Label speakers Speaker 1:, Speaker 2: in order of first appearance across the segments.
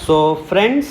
Speaker 1: So friends,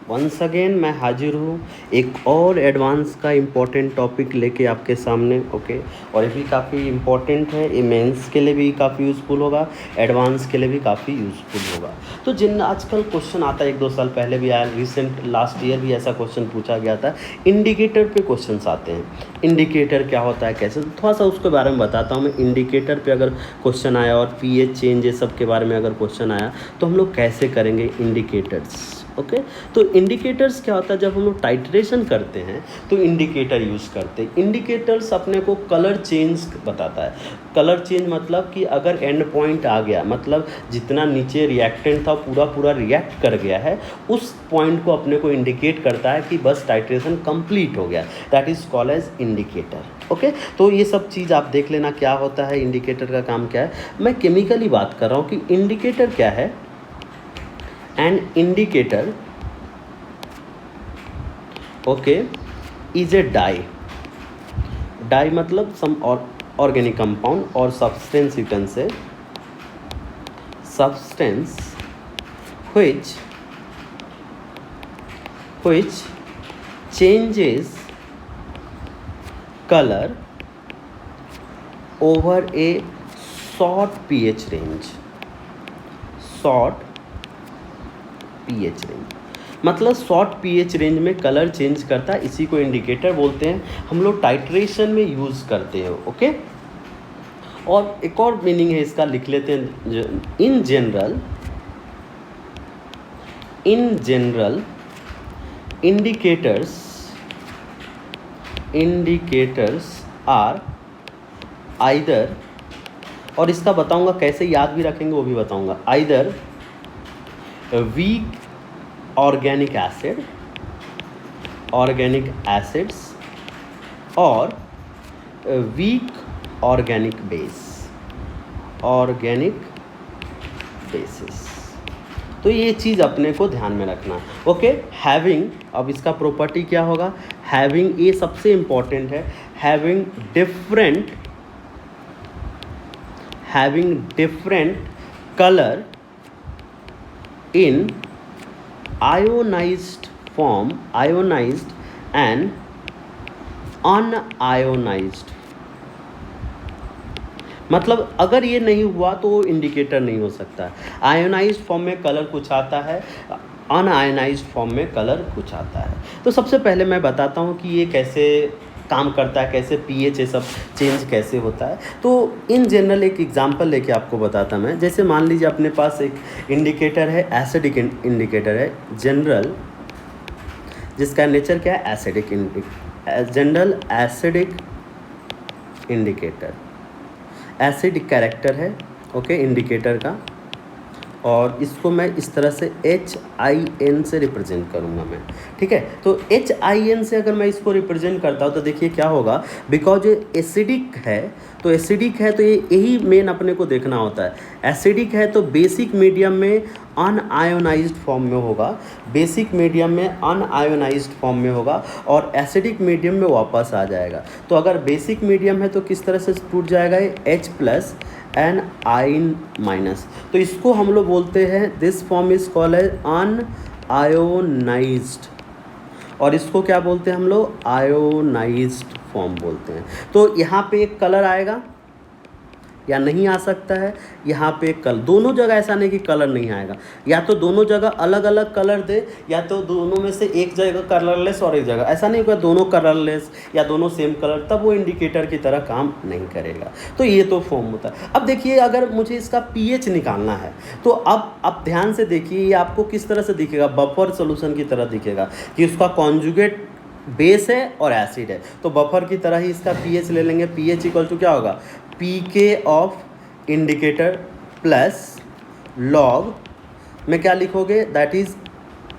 Speaker 1: once again मैं हाजिर हूँ एक और एडवांस का इम्पोर्टेंट टॉपिक लेके आपके सामने। ओके, और ये भी काफ़ी इम्पोर्टेंट है, ये मेंस के लिए भी काफ़ी यूज़फुल होगा, एडवांस के लिए भी काफ़ी यूज़फुल होगा। तो जिन आजकल क्वेश्चन आता है, 1-2 साल पहले भी आया, रिसेंट लास्ट ईयर भी ऐसा क्वेश्चन पूछा गया था, इंडिकेटर पे क्वेश्चंस आते हैं। इंडिकेटर क्या होता है, कैसे, तो थोड़ा सा उसके बारे में बताता हूँ मैं। इंडिकेटर पे अगर क्वेश्चन आया और पीएच चेंज ये सब के बारे में अगर क्वेश्चन आया तो हम लोग कैसे करेंगे इंडिकेटर्स। ओके, तो इंडिकेटर्स क्या होता है, जब हम लोग टाइट्रेशन करते हैं तो इंडिकेटर यूज़ करते हैं। इंडिकेटर्स अपने को कलर चेंज बताता है। कलर चेंज मतलब कि अगर एंड पॉइंट आ गया, मतलब जितना नीचे रिएक्टेंट था पूरा रिएक्ट कर गया है, उस पॉइंट को अपने को इंडिकेट करता है कि बस टाइट्रेशन कंप्लीट हो गया। That is called as indicator. Okay, तो ये सब चीज़ आप देख लेना क्या होता है, इंडिकेटर का काम क्या है। मैं केमिकली बात कर रहा हूँ कि इंडिकेटर क्या है। An indicator, okay, is a dye. Dye मतलब some organic compound or substance, you can say substance which changes color over a short pH range. Short pH range मतलब शॉर्ट pH रेंज में colour change करता है, इसी को indicator बोलते हैं। हम लोग टाइट्रेशन में यूज़ करते हैं। ओके, और एक और मीनिंग है इसका, लिख लेते हैं। In general indicators are either, और इसका बताऊंगा कैसे याद भी रखेंगे वो भी बताऊंगा, either weak organic acids or weak organic bases। तो ये चीज़ अपने को ध्यान में रखना। ओके, हैविंग, अब इसका प्रॉपर्टी क्या होगा, हैविंग, ये सबसे इम्पॉर्टेंट है। Having different colour in ionized and unionized। मतलब अगर ये नहीं हुआ तो इंडिकेटर नहीं हो सकता। आयोनाइज्ड फॉर्म में कलर कुछ आता है, अनआयोनाइज्ड फॉर्म में कलर कुछ आता है। तो सबसे पहले मैं बताता हूँ कि ये कैसे काम करता है, कैसे पीएच ये सब चेंज कैसे होता है। तो इन जनरल एक एग्जांपल लेके आपको बताता मैं। जैसे मान लीजिए अपने पास एक इंडिकेटर है, एसिडिक इंडिकेटर है जनरल, जिसका नेचर क्या है, acidic general acidic indicator, acidic character है। ओके, इंडिकेटर का, और इसको मैं इस तरह से HIN से रिप्रेजेंट करूँगा मैं। ठीक है, तो HIN से अगर मैं इसको रिप्रेजेंट करता हूँ तो देखिए क्या होगा, बिकॉज ये एसिडिक है, तो एसिडिक है तो ये यही मेन अपने को देखना होता है। एसिडिक है तो बेसिक मीडियम में अनआयोनाइज्ड फॉर्म में होगा, बेसिक मीडियम में अनआयोनाइज्ड फॉर्म में होगा, और एसिडिक मीडियम में वापस आ जाएगा। तो अगर बेसिक मीडियम है तो किस तरह से टूट जाएगा, ये H+ एन आइन माइनस। तो इसको हम लोग बोलते हैं, this form is called as unionised, और इसको क्या बोलते हैं हम लोग, आयोनाइज्ड फॉर्म बोलते हैं। तो यहाँ पे एक कलर आएगा या नहीं आ सकता है, यहाँ पे कलर, दोनों जगह ऐसा नहीं कि कलर नहीं आएगा, या तो दोनों जगह अलग अलग कलर दे, या तो दोनों में से एक जगह कलरलेस और एक जगह, ऐसा नहीं होगा दोनों कलरलेस या दोनों सेम कलर, तब वो इंडिकेटर की तरह काम नहीं करेगा। तो ये तो फॉर्म होता है। अब देखिए, अगर मुझे इसका पीएच निकालना है तो अब आप ध्यान से देखिए, ये आपको किस तरह से दिखेगा, बफर सोल्यूशन की तरह दिखेगा कि उसका कॉन्जुगेट बेस है और एसिड है। तो बफर की तरह ही इसका पीएच ले लेंगे। पीएच इक्वल टू क्या होगा, PK of indicator plus log में क्या लिखोगे, दैट इज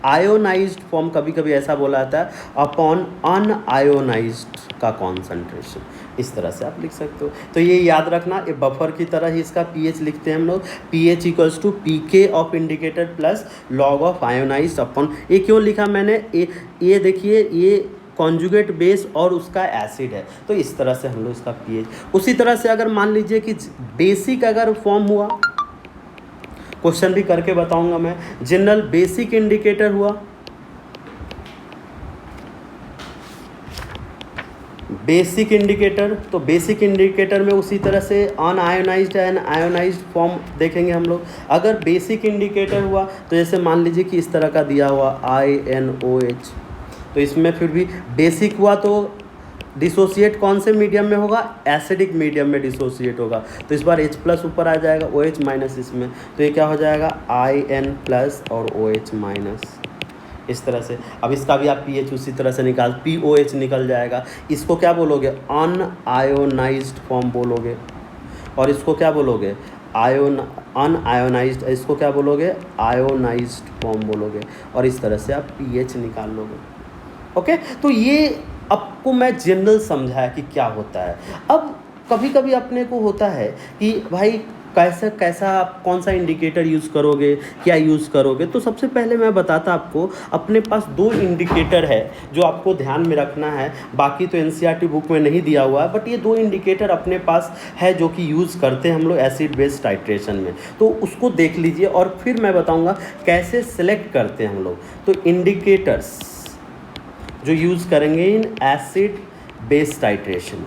Speaker 1: आयोनाइज्ड फॉर्म, कभी कभी ऐसा बोला जाता है, अपॉन अनआयोनाइज्ड का कॉन्सेंट्रेशन, इस तरह से आप लिख सकते हो। तो ये याद रखना, ये बफर की तरह ही इसका पीएच लिखते हैं हम लोग। PH equals to PK of indicator plus log of ionised upon, ये क्यों लिखा मैंने, ये देखिए, ये कॉन्जुगेट बेस और उसका एसिड है, तो इस तरह से हम लोग इसका पीएच। उसी तरह से अगर मान लीजिए कि बेसिक अगर फॉर्म हुआ, क्वेश्चन भी करके बताऊंगा मैं। जनरल बेसिक इंडिकेटर हुआ, बेसिक इंडिकेटर, तो बेसिक इंडिकेटर में उसी तरह से अनआयोनाइज्ड एंड आयोनाइज्ड फॉर्म देखेंगे हम लोग। अगर बेसिक इंडिकेटर हुआ तो जैसे मान लीजिए कि इस तरह का दिया हुआ INOH, तो इसमें फिर भी बेसिक हुआ तो डिसोसिएट कौन से मीडियम में होगा, एसिडिक मीडियम में डिसोसिएट होगा। तो इस बार H+ ऊपर आ जाएगा, OH- इसमें, तो ये क्या हो जाएगा IN+ और OH-, इस तरह से। अब इसका भी आप pH उसी तरह से निकाल, POH निकल जाएगा। इसको क्या बोलोगे, अनआयोनाइज्ड फॉर्म बोलोगे, और इसको क्या बोलोगे, अनआयोनाइज्ड, इसको क्या बोलोगे, आयोनाइज्ड फॉर्म बोलोगे, और इस तरह से आप pH निकाल लोगे। ओके, तो ये आपको मैं जनरल समझाया कि क्या होता है। अब कभी कभी अपने को होता है कि भाई कैसा आप कौन सा इंडिकेटर यूज़ करोगे, क्या यूज़ करोगे। तो सबसे पहले मैं बताता आपको, अपने पास 2 इंडिकेटर है जो आपको ध्यान में रखना है। बाकी तो NCERT बुक में नहीं दिया हुआ है, बट ये 2 इंडिकेटर अपने पास है जो कि यूज़ करते हैं हम लोग एसिड बेस टाइट्रेशन में। तो उसको देख लीजिए और फिर मैं बताऊँगा कैसे सेलेक्ट करते हैं हम लोग। तो इंडिकेटर्स जो यूज़ करेंगे in acid base titration,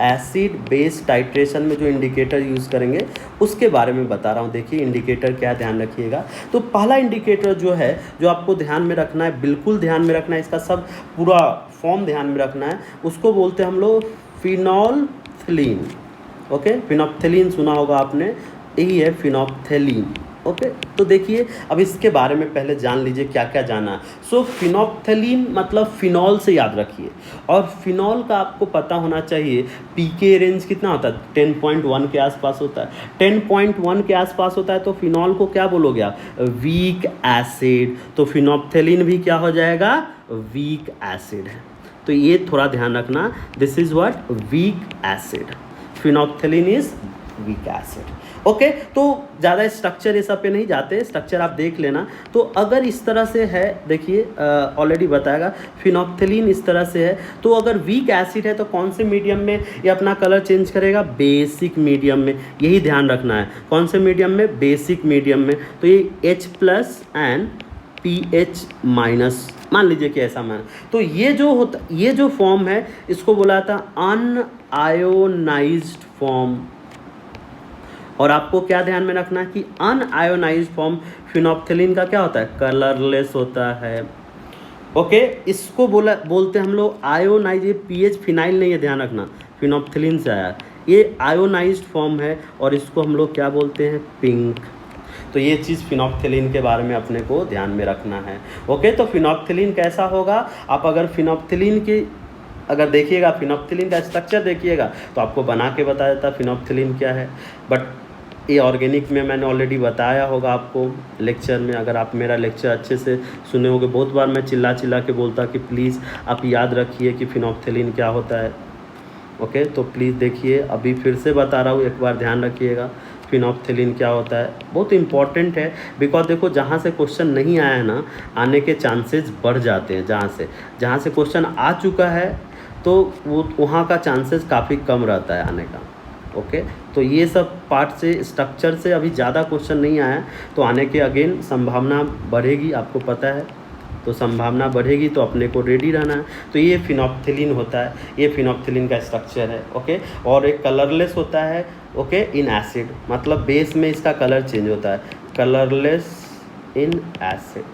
Speaker 1: acid base titration में जो इंडिकेटर यूज़ करेंगे उसके बारे में बता रहा हूँ। देखिए इंडिकेटर क्या ध्यान रखिएगा। तो पहला इंडिकेटर जो है, जो आपको ध्यान में रखना है, बिल्कुल ध्यान में रखना है, इसका सब पूरा फॉर्म ध्यान में रखना है। उसको बोलते हैं हम लोग फिनोल्फ्थलीन। ओके, फिनोल्फ्थलीन सुना होगा आपने, यही है फिनोल्फ्थलीन। ओके, तो देखिए अब इसके बारे में पहले जान लीजिए क्या क्या जाना है। सो फिनोल्फ्थलीन मतलब फिनॉल से याद रखिए, और फिनॉल का आपको पता होना चाहिए पीके रेंज कितना होता है, 10.1 के आसपास होता है। 10.1 के आसपास होता है तो फिनॉल को क्या बोलोगे आप, वीक एसिड। तो फिनोल्फ्थलीन भी क्या हो जाएगा, वीक एसिड है। तो ये थोड़ा ध्यान रखना, this is what, weak acid. Phenolphthalein is weak acid. Okay, तो ज़्यादा स्ट्रक्चर ये सब पे नहीं जाते, स्ट्रक्चर आप देख लेना। तो अगर इस तरह से है, देखिए ऑलरेडी बताएगा फिनोल्फ्थलीन इस तरह से है, तो अगर वीक एसिड है तो कौन से मीडियम में ये अपना कलर चेंज करेगा, बेसिक मीडियम में। यही ध्यान रखना है, कौन से मीडियम में, बेसिक मीडियम में। तो ये H+ एंड pH-, मान लीजिए कि ऐसा मान, तो ये जो होता, ये जो फॉर्म है इसको बोला था अनआयोनाइज्ड फॉर्म। और आपको क्या ध्यान में रखना है कि अनआयोनाइज्ड फॉर्म फिनोल्फ्थलीन का क्या होता है, कलरलेस होता है। ओके, इसको बोलते हैं हम लोग आयोनाइज, ये pH फिनाइल नहीं है, ध्यान रखना, फिनोल्फ्थलीन से आया, ये आयोनाइज्ड फॉर्म है, और इसको हम लोग क्या बोलते हैं, पिंक। तो ये चीज़ फिनोल्फ्थलीन के बारे में अपने को ध्यान में रखना है। ओके, तो फिनोल्फ्थलीन कैसा होगा, आप अगर फिनोल्फ्थलीन की अगर देखिएगा, फिनोल्फ्थलीन का स्ट्रक्चर देखिएगा तो आपको बना के बता देता फिनोल्फ्थलीन क्या है। बट ये ऑर्गेनिक में मैंने ऑलरेडी बताया होगा आपको लेक्चर में, अगर आप मेरा लेक्चर अच्छे से सुने होंगे। बहुत बार मैं चिल्ला के बोलता कि प्लीज़ आप याद रखिए कि फिनोल्फ्थलीन क्या होता है। ओके, तो प्लीज़ देखिए, अभी फिर से बता रहा हूँ, एक बार ध्यान रखिएगा फिनोल्फ्थलीन क्या होता है, बहुत इंपॉर्टेंट है। बिकॉज देखो, जहाँ से क्वेश्चन नहीं आया है ना, आने के चांसेस बढ़ जाते हैं। जहाँ से क्वेश्चन आ चुका है तो वो वहाँ का चांसेस काफ़ी कम रहता है आने का। ओके, तो ये सब पार्ट से, स्ट्रक्चर से अभी ज़्यादा क्वेश्चन नहीं आया, तो आने के अगेन संभावना बढ़ेगी, आपको पता है। तो संभावना बढ़ेगी तो अपने को रेडी रहना है। तो ये फिनोल्फ्थलीन होता है, ये फिनोल्फ्थलीन का स्ट्रक्चर है। ओके, और एक कलरलेस होता है। ओके, इन एसिड, मतलब बेस में इसका कलर चेंज होता है, कलरलेस इन एसिड।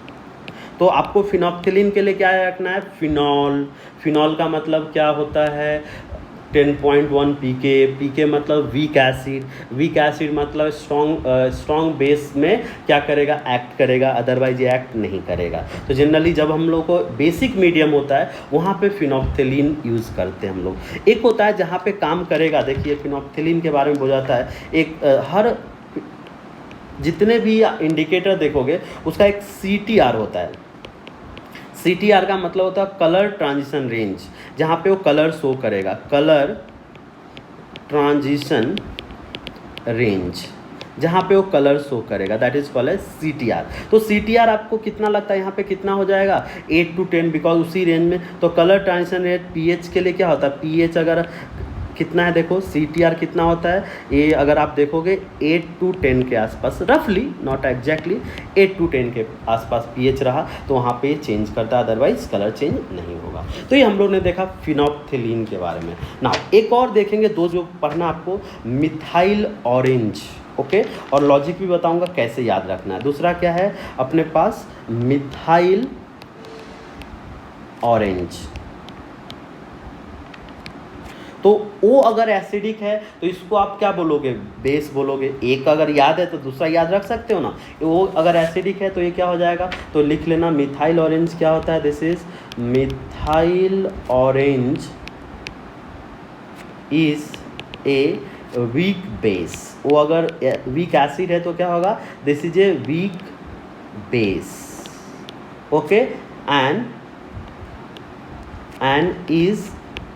Speaker 1: तो आपको फिनोल्फ्थलीन के लिए क्या रखना है, फिनॉल। फिनॉल का मतलब क्या होता है, 10.1 पीके मतलब वीक एसिड। वीक एसिड मतलब स्ट्रॉन्ग बेस में क्या करेगा, एक्ट करेगा, अदरवाइज ये एक्ट नहीं करेगा। तो जनरली जब हम लोग को बेसिक मीडियम होता है वहाँ पे फिनोल्फ्थलीन यूज़ करते हैं हम लोग। एक होता है जहाँ पे काम करेगा, देखिए फिनोल्फ्थलीन के बारे में हो जाता है, एक हर जितने भी इंडिकेटर देखोगे उसका एक CTR होता है। CTR का मतलब होता है कलर ट्रांजिशन रेंज, जहाँ पे वो कलर शो करेगा, कलर ट्रांजिशन रेंज, जहाँ पे वो कलर शो करेगा, that is called as CTR। तो CTR आपको कितना लगता है, यहाँ पे कितना हो जाएगा, 8 to 10, बिकॉज उसी रेंज में। तो कलर ट्रांजिशन रेट pH के लिए क्या होता है, pH अगर कितना है, देखो CTR कितना होता है, ये अगर आप देखोगे 8 to 10 के आसपास, रफली नॉट एग्जैक्टली 8 to 10 के आसपास pH रहा तो वहाँ पे चेंज करता है, अदरवाइज कलर चेंज नहीं होगा। तो ये हम लोग ने देखा फिनोप्थिलीन के बारे में। ना एक और देखेंगे, दो जो पढ़ना आपको, मिथाइल ऑरेंज, ओके, और लॉजिक भी बताऊंगा कैसे याद रखना है। दूसरा क्या है अपने पास, मिथाइल ऑरेंज। तो वो अगर एसिडिक है तो इसको आप क्या बोलोगे, बेस बोलोगे। एक अगर याद है तो दूसरा याद रख सकते हो ना। वो अगर एसिडिक है तो ये क्या हो जाएगा, तो लिख लेना मिथाइल ऑरेंज क्या होता है, this is methyl orange is a weak base. वो अगर वीक एसिड है तो क्या होगा, this is a weak base, okay. And is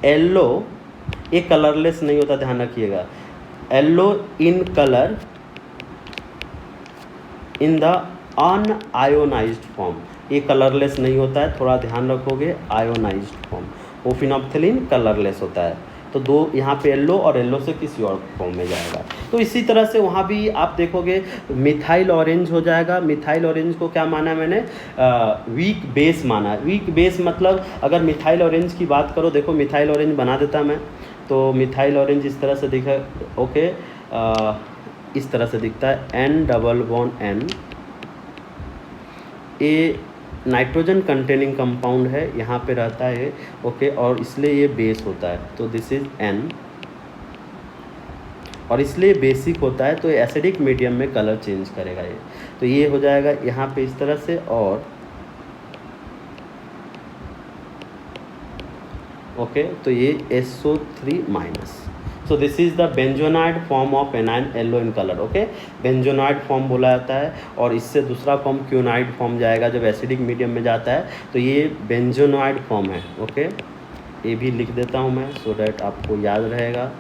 Speaker 1: yellow, ये कलरलेस नहीं होता, ध्यान रखिएगा, yellow in colour in the unionised form. ये कलरलेस नहीं होता है, थोड़ा ध्यान रखोगे, आयोनाइज्ड फॉर्म। वो फिनोप्थिलीन कलरलेस होता है। तो दो यहाँ पे येलो और येलो से किसी और फॉर्म में जाएगा। तो इसी तरह से वहाँ भी आप देखोगे मिथाइल ऑरेंज हो जाएगा। मिथाइल ऑरेंज को क्या माना है मैंने, वीक बेस माना है। वीक बेस मतलब अगर मिथाइल ऑरेंज की बात करो, देखो मिथाइल ऑरेंज बना देता मैं, तो मिथाइल ऑरेंज इस तरह से दिखा, ओके, इस तरह से दिखता है, N डबल बॉन्ड N। ये नाइट्रोजन कंटेनिंग कंपाउंड है, यहाँ पे रहता है, ओके, और इसलिए ये बेस होता है, तो दिस इज N, और इसलिए बेसिक होता है, तो एसिडिक मीडियम में कलर चेंज करेगा ये। तो ये हो जाएगा यहाँ पे इस तरह से, और ओके, तो ये SO3 minus. So this is the benzenoid form of anion yellow in colour, okay. Benzenoid form बोला जाता है, और इससे दूसरा फॉर्म क्यूनाइड फॉर्म जाएगा जब एसिडिक मीडियम में जाता है, तो ये बेंजोनाइड फॉर्म है, ओके। ये भी लिख देता हूँ मैं सो डैट आपको याद रहेगा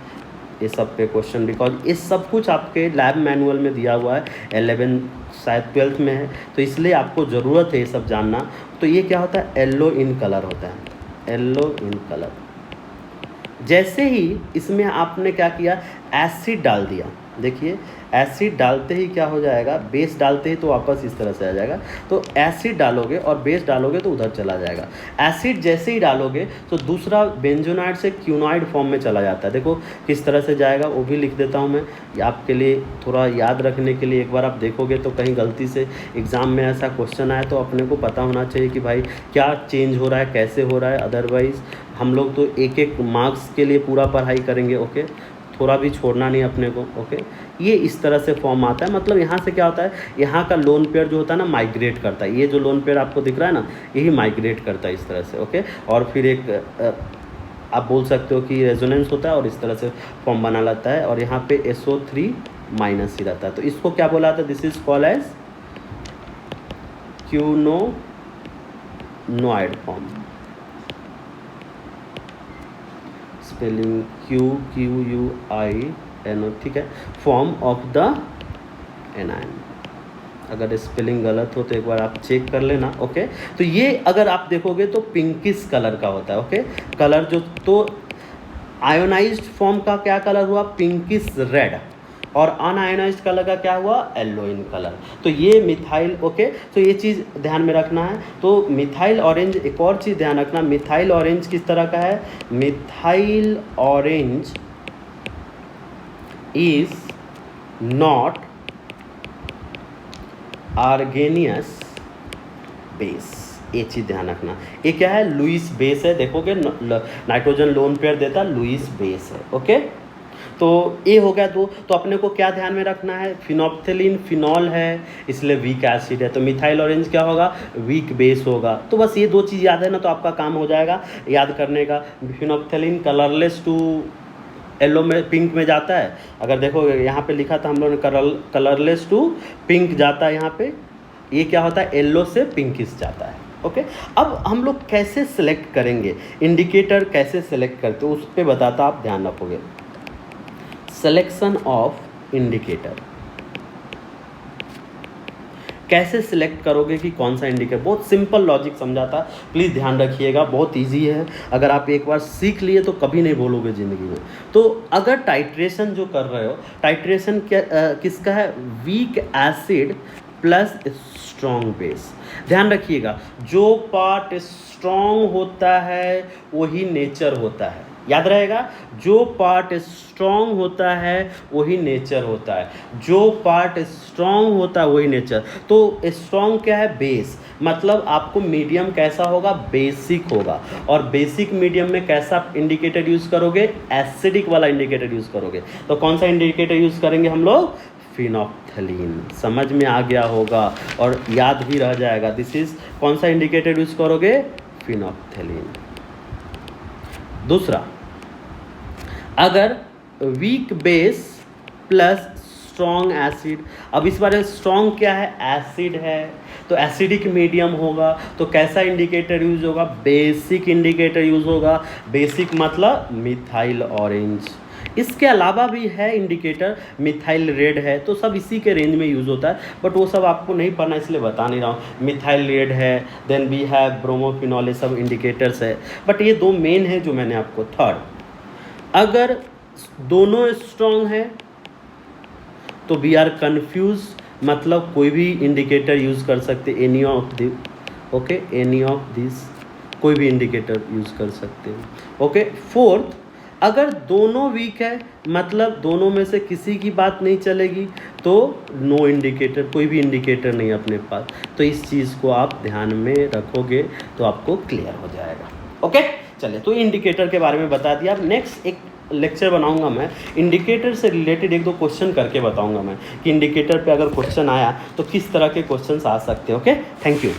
Speaker 1: ये सब पे क्वेश्चन, बिकॉज ये सब कुछ आपके लैब मैनुअल में दिया हुआ है, 11 शायद 12th में है, तो इसलिए आपको ज़रूरत है ये सब जानना। तो ये क्या होता है, येलो इन कलर होता है, येलो इन कलर। जैसे ही इसमें आपने क्या किया, एसिड डाल दिया, देखिए एसिड डालते ही क्या हो जाएगा, बेस डालते ही तो वापस इस तरह से आ जाएगा। तो एसिड डालोगे और बेस डालोगे तो उधर चला जाएगा। एसिड जैसे ही डालोगे तो दूसरा बेंजोनाइड से क्यूनाइड फॉर्म में चला जाता है। देखो किस तरह से जाएगा, वो भी लिख देता हूँ मैं आपके लिए, थोड़ा याद रखने के लिए। एक बार आप देखोगे तो कहीं गलती से एग्ज़ाम में ऐसा क्वेश्चन आए तो अपने को पता होना चाहिए कि भाई क्या चेंज हो रहा है, कैसे हो रहा है। अदरवाइज़ हम लोग तो एक एक मार्क्स के लिए पूरा पढ़ाई करेंगे, ओके, थोड़ा भी छोड़ना नहीं अपने को, ओके। ये इस तरह से फॉर्म आता है, मतलब यहाँ से क्या होता है, यहाँ का लोन पेयर जो होता है ना माइग्रेट करता है। ये जो लोन पेयर आपको दिख रहा है ना, यही माइग्रेट करता है इस तरह से, ओके। और फिर एक आप बोल सकते हो कि रेजोनेंस होता है और इस तरह से फॉर्म बना लाता है, और यहाँ पे SO3 माइनस ही रहता है। तो इसको क्या बोला जाता है, this is called as quinonoid form, spelling QUINO, ठीक है, फॉर्म ऑफ द एनाइन। अगर स्पेलिंग गलत हो तो एक बार आप चेक कर लेना, ओके। तो ये अगर आप देखोगे तो पिंकिश कलर का होता है, ओके। कलर जो, तो आयोनाइज्ड फॉर्म का क्या कलर हुआ, पिंकिश रेड, और अनआयोनाइज्ड कलर का क्या हुआ, येलो इन कलर। तो ये मिथाइल, ओके। तो ये चीज़ ध्यान में रखना है। तो मिथाइल ऑरेंज, एक और चीज़ ध्यान रखना, मिथाइल ऑरेंज किस तरह का है, methyl orange is not Arrhenius base. ये चीज़ ध्यान रखना। ये क्या है, लुईस बेस है, देखोगे नाइट्रोजन लोन पेयर देता लुईस बेस है, ओके। तो ये हो गया। तो अपने को क्या ध्यान में रखना है, फिनोप्थिलीन फिनॉल है इसलिए वीक एसिड है, तो मिथाइल ऑरेंज क्या होगा, वीक बेस होगा। तो बस ये दो चीज़ याद है ना, तो आपका काम हो जाएगा याद करने का। फिनोप्थिलीन कलरलेस टू येलो में, पिंक में जाता है। अगर देखो यहाँ पे लिखा था हम लोगों ने कलरलेस टू पिंक जाता है, यहाँ पे ये क्या होता है, येलो से पिंकिश जाता है, ओके। अब हम लोग कैसे सिलेक्ट करेंगे, इंडिकेटर कैसे सिलेक्ट करते हो उस पर बताता, आप ध्यान रखोगे। सिलेक्शन ऑफ इंडिकेटर, कैसे सिलेक्ट करोगे कि कौन सा इंडिकेटर, बहुत सिंपल लॉजिक समझाता, प्लीज़ ध्यान रखिएगा, बहुत इजी है। अगर आप एक बार सीख लिए तो कभी नहीं भूलोगे ज़िंदगी में। तो अगर टाइट्रेशन जो कर रहे हो, टाइट्रेशन क्या किसका है, weak acid plus strong base. ध्यान रखिएगा, जो पार्ट स्ट्रॉन्ग होता है वही नेचर होता है, याद रहेगा, जो पार्ट स्ट्रॉन्ग होता है वही नेचर होता है, जो पार्ट स्ट्रॉन्ग होता है वही नेचर। तो स्ट्रॉन्ग क्या है, बेस, मतलब आपको मीडियम कैसा होगा, बेसिक होगा। और बेसिक मीडियम में कैसा इंडिकेटर यूज़ करोगे, एसिडिक वाला इंडिकेटर यूज़ करोगे। तो कौन सा इंडिकेटर यूज़ करेंगे हम लोग, फिनोप्थलीन। समझ में आ गया होगा और याद भी रह जाएगा। दिस इज कौन सा इंडिकेटर यूज़ करोगे, फिनोप्थलीन। दूसरा, अगर weak base plus strong acid, अब इस बार स्ट्रॉन्ग क्या है, एसिड है, तो एसिडिक मीडियम होगा, तो कैसा इंडिकेटर यूज होगा, बेसिक इंडिकेटर यूज होगा। बेसिक मतलब मिथाइल ऑरेंज। इसके अलावा भी है इंडिकेटर, मिथाइल रेड है, तो सब इसी के रेंज में यूज़ होता है, बट वो सब आपको नहीं पढ़ना इसलिए बता नहीं रहा हूँ। मिथाइल रेड है, देन वी हैव ब्रोमोफिनॉल, ये सब इंडिकेटर्स है, बट ये दो मेन है जो मैंने आपको। थर्ड, अगर दोनों स्ट्रॉन्ग है तो वी आर कन्फ्यूज, मतलब कोई भी इंडिकेटर यूज़ कर सकते, any of the, okay, any of this, कोई भी इंडिकेटर यूज़ कर सकते हैं, ओके। फोर्थ, अगर दोनों वीक है, मतलब दोनों में से किसी की बात नहीं चलेगी, तो नो इंडिकेटर, कोई भी इंडिकेटर नहीं अपने पास। तो इस चीज़ को आप ध्यान में रखोगे तो आपको क्लियर हो जाएगा, ओके। चलिए, तो इंडिकेटर के बारे में बता दिया। अब नेक्स्ट एक लेक्चर बनाऊंगा मैं, इंडिकेटर से रिलेटेड एक दो क्वेश्चन करके बताऊंगा मैं कि इंडिकेटर पे अगर क्वेश्चन आया तो किस तरह के क्वेश्चंस आ सकते हैं, ओके। Thank you.